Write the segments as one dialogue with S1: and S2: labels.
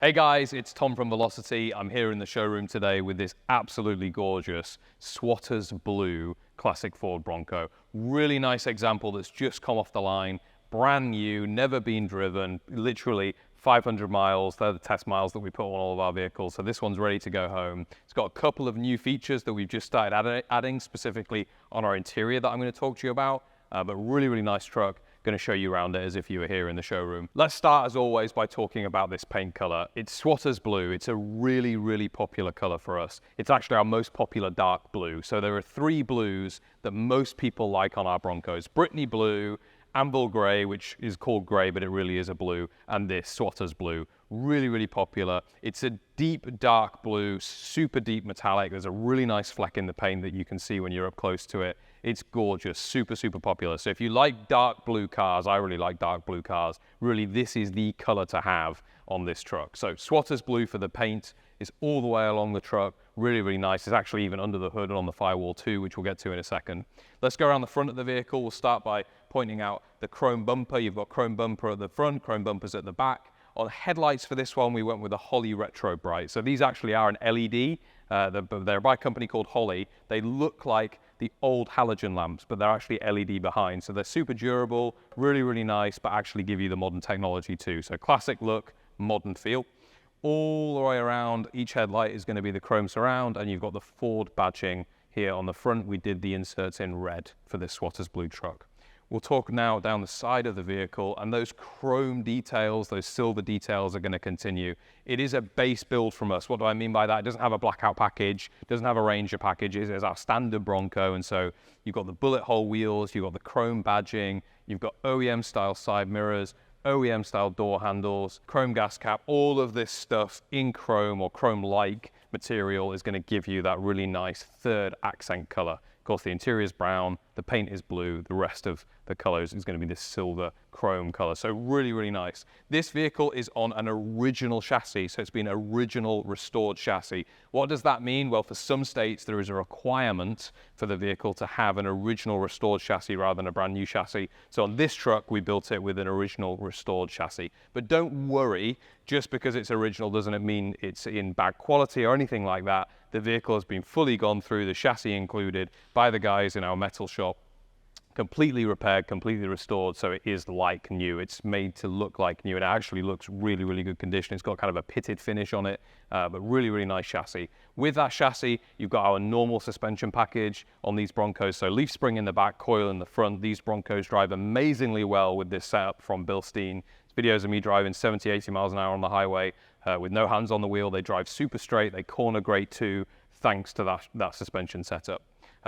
S1: Hey guys, it's Tom from Velocity. I'm here in the showroom today with this absolutely gorgeous Swatters Blue classic Ford Bronco. Really nice example that's just come off the line, brand new, never been driven, literally 500 miles. They're the test miles that we put on all of our vehicles. So this one's ready to go home. It's got a couple of new features that we've just started adding specifically on our interior that I'm going to talk to you about, but really nice truck. Going to show you around it as if you were here in the showroom. Let's start as always by talking about this paint color. It's Swatters Blue. It's a really popular color for us. It's actually our most popular dark blue. So there are three blues that most people like on our Broncos. Brittany Blue, Anvil Gray, which is called gray, but it really is a blue, and this Swatters Blue. Really popular. It's a deep dark blue, super deep metallic. There's a really nice fleck in the paint that you can see when you're up close to it. It's gorgeous, super popular. So if you like dark blue cars, I really like dark blue cars, really this is the color to have on this truck. So Swatters Blue for the paint is all the way along the truck, really nice. It's actually even under the hood and on the firewall too, which we'll get to in a second. Let's go around the front of the vehicle. We'll start by pointing out the chrome bumper. You've got chrome bumper at the front, chrome bumpers at the back. On headlights for this one, we went with a Holley Retro Bright. So these actually are an LED. They're by a company called Holley. They look like the old halogen lamps, but they're actually LED behind. So they're super durable, really nice, but actually give you the modern technology too. So classic look, modern feel. All the way around, each headlight is going to be the chrome surround, and you've got the Ford badging here on the front. We did the inserts in red for this Swatters Blue truck. We'll talk now down the side of the vehicle, and those chrome details, those silver details are going to continue. It is a base build from us. What do I mean by that? It doesn't have a blackout package, doesn't have a Ranger package. It is our standard Bronco, and so you've got the bullet hole wheels, you've got the chrome badging, you've got OEM style side mirrors, OEM style door handles, chrome gas cap. All of this stuff in chrome or chrome-like material is going to give you that really nice third accent color. Of course, the interior is brown, the paint is blue, the rest of the colors is going to be this silver chrome color. So really nice. This vehicle is on an original chassis, so it's been original restored chassis. What does that mean? Well, for some states, there is a requirement for the vehicle to have an original restored chassis rather than a brand new chassis. So on this truck, we built it with an original restored chassis. But don't worry, just because it's original doesn't mean it's in bad quality or anything like that. The vehicle has been fully gone through, the chassis included, by the guys in our metal shop. Completely repaired, completely restored, so it is like new. It's made to look like new. It actually looks really good condition. It's got kind of a pitted finish on it, but really nice chassis. With that chassis, you've got our normal suspension package on these Broncos. So leaf spring in the back, coil in the front. These Broncos drive amazingly well with this setup from Bill Steen. Videos of me driving 70, 80 miles an hour on the highway with no hands on the wheel. They drive super straight. They corner great too, thanks to that suspension setup.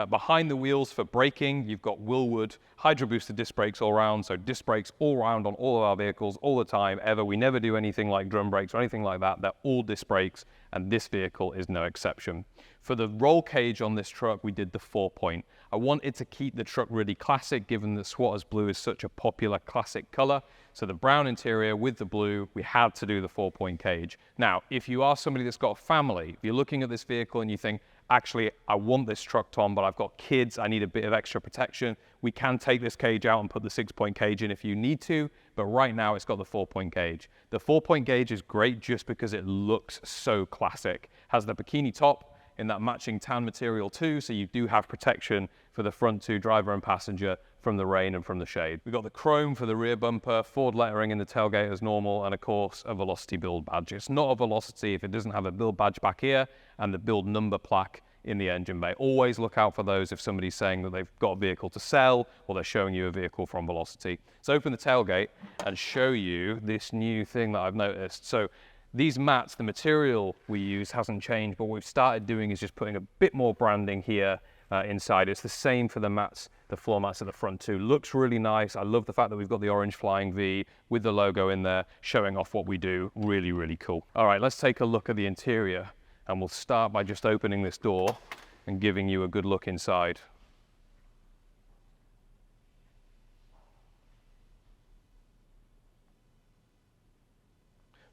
S1: Behind the wheels for braking, you've got Willwood Hydro Boosted disc brakes all round, so disc brakes all round on all of our vehicles all the time, ever. We never do anything like drum brakes or anything like that. They're all disc brakes, and this vehicle is no exception. For the roll cage on this truck, we did the 4-point. I wanted to keep the truck really classic, given that Swatters Blue is such a popular classic color. So the brown interior with the blue, we had to do the 4-point cage. Now, if you are somebody that's got a family, if you're looking at this vehicle and you think, actually, I want this truck, Tom, but I've got kids, I need a bit of extra protection, we can take this cage out and put the 6-point cage in if you need to, but right now it's got the 4-point cage. The 4-point gauge is great just because it looks so classic. Has the bikini top in that matching tan material too, so you do have protection for the front two, driver and passenger, from the rain and from the shade. We've got the chrome for the rear bumper, Ford lettering in the tailgate as normal, and of course a Velocity build badge. It's not a Velocity if it doesn't have a build badge back here and the build number plaque in the engine bay. Always look out for those if somebody's saying that they've got a vehicle to sell or they're showing you a vehicle from Velocity. Let's open the tailgate and show you this new thing that I've noticed. So these mats, the material we use hasn't changed, but what we've started doing is just putting a bit more branding here inside. It's the same for the mats, the floor mats at the front too. Looks really nice. I love the fact that we've got the orange flying V with the logo in there, showing off what we do. Really cool. All right, let's take a look at the interior, and we'll start by just opening this door and giving you a good look inside.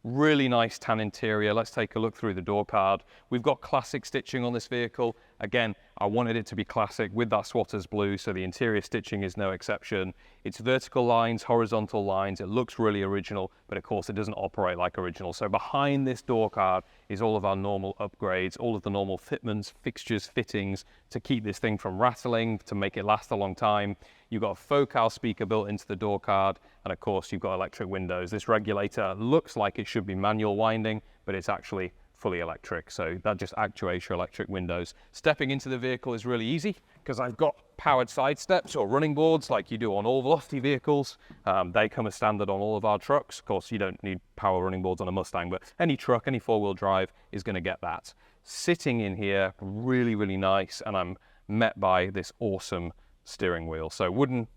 S1: Really nice tan interior. Let's take a look through the door card. We've got classic stitching on this vehicle. Again, I wanted it to be classic with that Swatters blue, so the interior stitching is no exception. It's vertical lines, horizontal lines. It looks really original, but of course it doesn't operate like original. So behind this door card is all of our normal upgrades, all of the normal fitments, fixtures, fittings to keep this thing from rattling, to make it last a long time. You've got a Focal speaker built into the door card, and of course you've got electric windows. This regulator looks like it should be manual winding, but it's actually fully electric, so that just actuates your electric windows. Stepping into the vehicle is really easy because I've got powered side steps or running boards like you do on all Velocity vehicles. They come as standard on all of our trucks. Of course, you don't need power running boards on a Mustang, but any truck, any four-wheel drive is going to get that. Sitting in here, really, really nice, and I'm met by this awesome steering wheel. So wooden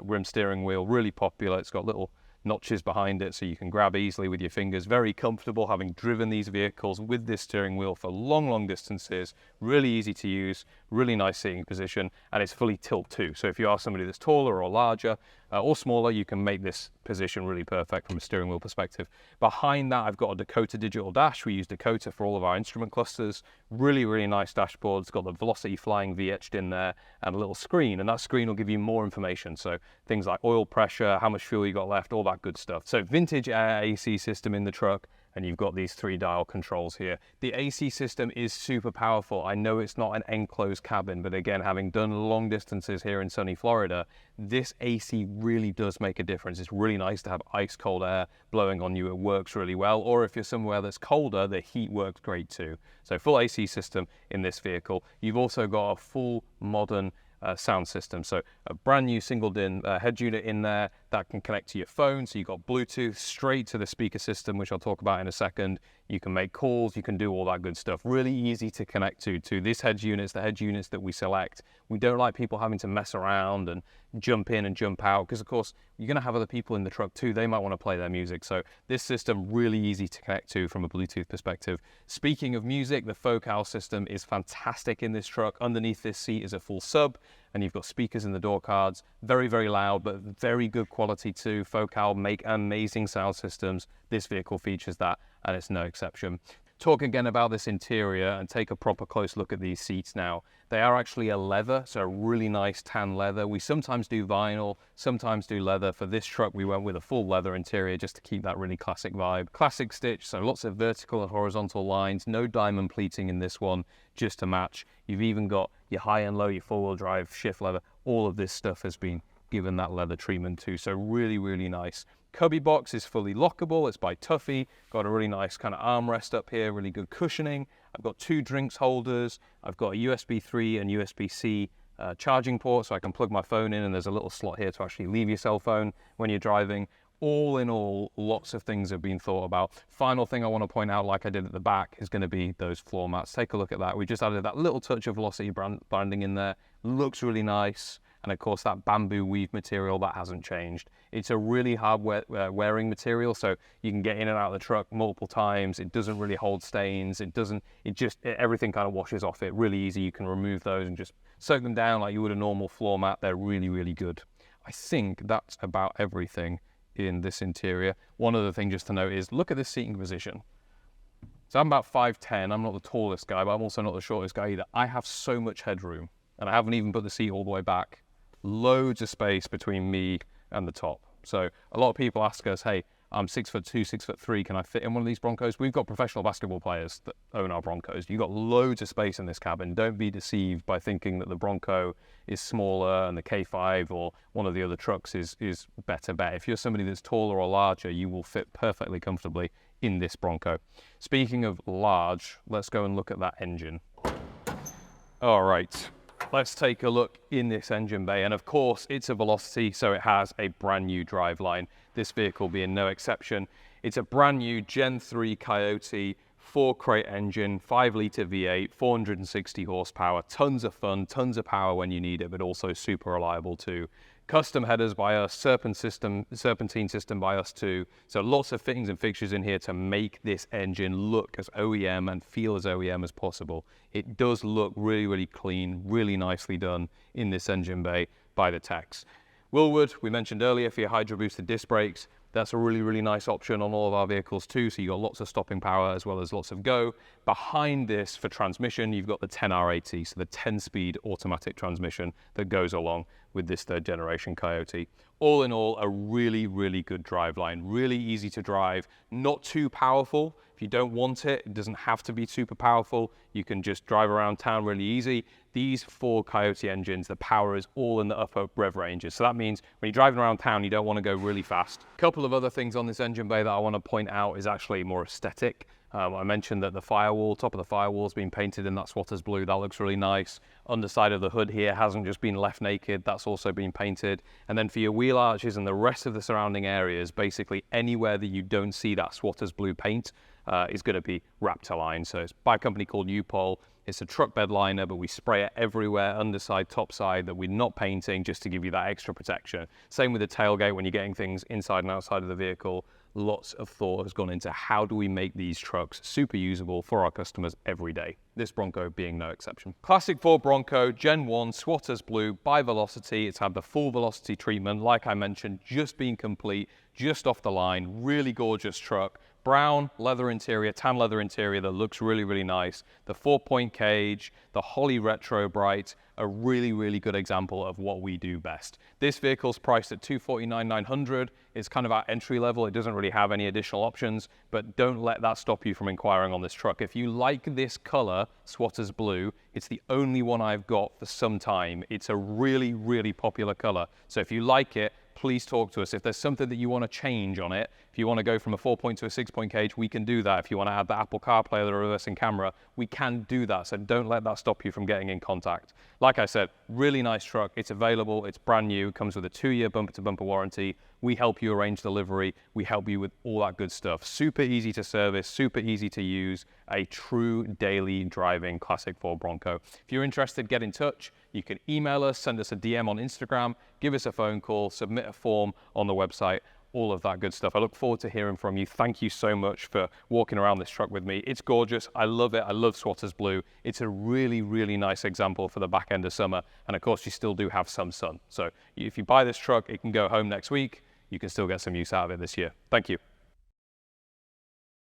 S1: rim steering wheel, really popular. It's got little notches behind it so you can grab easily with your fingers. Very comfortable, having driven these vehicles with this steering wheel for long distances. Really easy to use, really nice seating position, and it's fully tilt too. So if you are somebody that's taller or larger or smaller, you can make this position really perfect from a steering wheel perspective. Behind that, I've got a Dakota digital dash. We use Dakota for all of our instrument clusters. Really nice dashboard. It's got the Velocity Flying V etched in there and a little screen, and that screen will give you more information. So things like oil pressure, how much fuel you got left, all that good stuff. So vintage air AC system in the truck, and you've got these 3-dial controls here. The AC system is super powerful. I know it's not an enclosed cabin, but again, having done long distances here in sunny Florida, this AC really does make a difference. It's really nice to have ice cold air blowing on you. It works really well. Or if you're somewhere that's colder, the heat works great too. So full AC system in this vehicle. You've also got a full modern sound system. So a brand new single DIN head unit in there that can connect to your phone. So you've got Bluetooth straight to the speaker system, which I'll talk about in a second. You can make calls, you can do all that good stuff. Really easy to connect to this head units, the head units that we select. We don't like people having to mess around and jump in and jump out, because of course you're going to have other people in the truck too. They might want to play their music. So this system really easy to connect to from a Bluetooth perspective. Speaking of music, the Focal system is fantastic in this truck. Underneath this seat is a full sub, and you've got speakers in the door cards. Very loud, but very good quality too. Focal make amazing sound systems. This vehicle features that, and it's no exception. Talk again about this interior and take a proper close look at these seats now. They are actually a leather, so really nice tan leather. We sometimes do vinyl, sometimes do leather. For this truck, we went with a full leather interior just to keep that really classic vibe. Classic stitch, so lots of vertical and horizontal lines, no diamond pleating in this one, just to match. You've even got your high and low, your four-wheel drive, shift leather. All of this stuff has been given that leather treatment too, so really nice. Cubby box is fully lockable. It's by Tuffy. Got a really nice kind of armrest up here, really good cushioning. I've got 2 drinks holders. I've got a USB 3 and USB-C charging port, so I can plug my phone in, and there's a little slot here to actually leave your cell phone when you're driving. All in all, lots of things have been thought about. Final thing I want to point out, like I did at the back, is going to be those floor mats. Take a look at that. We just added that little touch of Velocity branding in there. Looks really nice. And of course that bamboo weave material, that hasn't changed. It's a really hard wearing material, so you can get in and out of the truck multiple times. It doesn't really hold stains. Everything kind of washes off it. Really easy. You can remove those and just soak them down like you would a normal floor mat. They're really good. I think that's about everything in this interior. One other thing just to note is, look at this seating position. So I'm about 5'10". I'm not the tallest guy, but I'm also not the shortest guy either. I have so much headroom, and I haven't even put the seat all the way back. Loads of space between me and the top. So a lot of people ask us, hey, I'm 6'2", 6'3", can I fit in one of these Broncos? We've got professional basketball players that own our Broncos. You've got loads of space in this cabin. Don't be deceived by thinking that the Bronco is smaller and the K5 or one of the other trucks is better bet. If you're somebody that's taller or larger, you will fit perfectly comfortably in this Bronco. Speaking of large, let's go and look at that engine. All right. Let's take a look in this engine bay, and of course it's a Velocity, so it has a brand new driveline. This vehicle being no exception. It's a brand new Gen 3 Coyote 4-crate engine, 5-litre V8, 460 horsepower, tons of fun, tons of power when you need it, but also super reliable too. Custom headers by us, serpentine system by us too. So lots of fittings and fixtures in here to make this engine look as OEM and feel as OEM as possible. It does look really clean, really nicely done in this engine bay by the techs. Willwood, we mentioned earlier, for your hydro boosted disc brakes. That's a really, really nice option on all of our vehicles too. So you've got lots of stopping power as well as lots of go. Behind this for transmission, you've got the 10R80, so the 10-speed automatic transmission that goes along with this third generation Coyote. All in all, a really, really good driveline. Really easy to drive, not too powerful. If you don't want it, it doesn't have to be super powerful. You can just drive around town really easy. These Ford Coyote engines, the power is all in the upper rev ranges. So that means when you're driving around town, you don't want to go really fast. A couple of other things on this engine bay that I want to point out is actually more aesthetic. I mentioned that the firewall, top of the firewall has been painted in that Swatters blue. That looks really nice. Underside of the hood here hasn't just been left naked. That's also been painted. And then for your wheel arches and the rest of the surrounding areas, basically anywhere that you don't see that Swatters blue paint is going to be wrapped line. So it's by a company called U-Pol. It's a truck bed liner, but we spray it everywhere, underside, topside, that we're not painting just to give you that extra protection. Same with the tailgate when you're getting things inside and outside of the vehicle. Lots of thought has gone into how do we make these trucks super usable for our customers every day. This Bronco being no exception. Classic Ford Bronco, Gen 1, Swatters Blue by Velocity. It's had the full Velocity treatment, like I mentioned, just being complete, just off the line. Really gorgeous truck. Brown leather interior, tan leather interior that looks really, really nice. The 4-point cage, the Holley Retro Bright, a really, really good example of what we do best. This vehicle's priced at $249,900. It's kind of our entry level. It doesn't really have any additional options, but don't let that stop you from inquiring on this truck. If you like this color, Swatters Blue, it's the only one I've got for some time. It's a really, really popular color. So if you like it, please talk to us. If there's something that you want to change on it, if you want to go from a 4-point to a 6-point cage, we can do that. If you want to add the Apple CarPlay or the reversing camera, we can do that. So don't let that stop you from getting in contact. Like I said, really nice truck. It's available. It's brand new. It comes with a 2-year bumper-to-bumper warranty. We help you arrange delivery. We help you with all that good stuff. Super easy to service, super easy to use. A true daily driving classic Ford Bronco. If you're interested, get in touch. You can email us, send us a DM on Instagram, give us a phone call, submit a form on the website, all of that good stuff. I look forward to hearing from you. Thank you so much for walking around this truck with me. It's gorgeous. I love it. I love Swatters Blue. It's a really, really nice example for the back end of summer. And of course, you still do have some sun. So if you buy this truck, it can go home next week. You can still get some use out of it this year. Thank you.